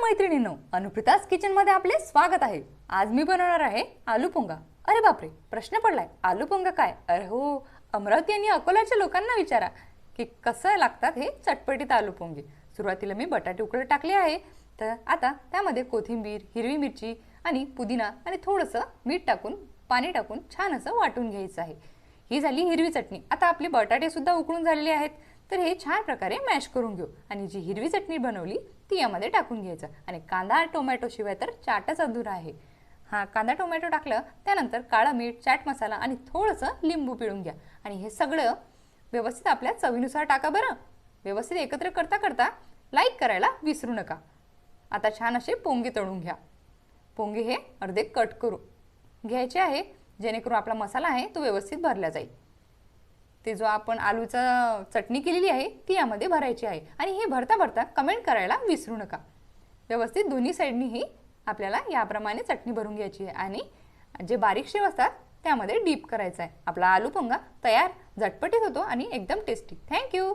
मैत्रिणींनो, अनुप्रिताज किचन मध्ये आपले स्वागत आहे। आज मी बनवणार आहे आलू पोंगा। अरे बापरे, प्रश्न पडलाय, आलू पोंगा काय? अरे हो, अमरावती आणि अकोलाच्या लोकांना विचारा की कसं लागतात हे चटपटीत आलू पोंगे। सुरुवातीला मी बटाटे उकडत टाकले आहे, तर आता त्यामध्ये कोथिंबीर, हिरवी मिरची आणि पुदिना आणि थोडंसं मीठ टाकून पाणी टाकून छान असं वाटून घ्यायचं आहे। ही झाली हिरवी चटणी। आता आपले बटाटे सुद्धा उकळून झालेले आहेत, तर हे छान प्रकारे मॅश करून घेऊ आणि जी हिरवी चटणी बनवली ती यामध्ये टाकून घ्यायचं। आणि कांदा टोमॅटो शिवाय तर चाटच अधुरा आहे। हा कांदा टोमॅटो टाकलं त्यानंतर काळा मीठ, चाट मसाला आणि थोडंसं लिंबू पिळून घ्या आणि हे सगळं व्यवस्थित आपल्या चवीनुसार टाका बरं। व्यवस्थित एकत्र करता करता लाईक करायला विसरू नका। आता छान असे पोंगे तळून घ्या। पोंगे हे अर्धे कट करू घ्यायचे आहे, जेणेकरून आपला मसाला आहे तो व्यवस्थित भरला जाईल। ते जो आपण आलूचा चटणी केलेली आहे ती यामध्ये भरायची आहे आणि हे भरता भरता कमेंट करायला विसरू नका। व्यवस्थित दोन्ही साइडनी ही आपल्याला याप्रमाणे चटणी भरून घ्यायची आहे आणि जे बारीक शेव असतात त्यामध्ये डीप करायचा आहे। आपला आलू पोंगा तयार, झटपटीत होतो आणि एकदम टेस्टी। Thank you.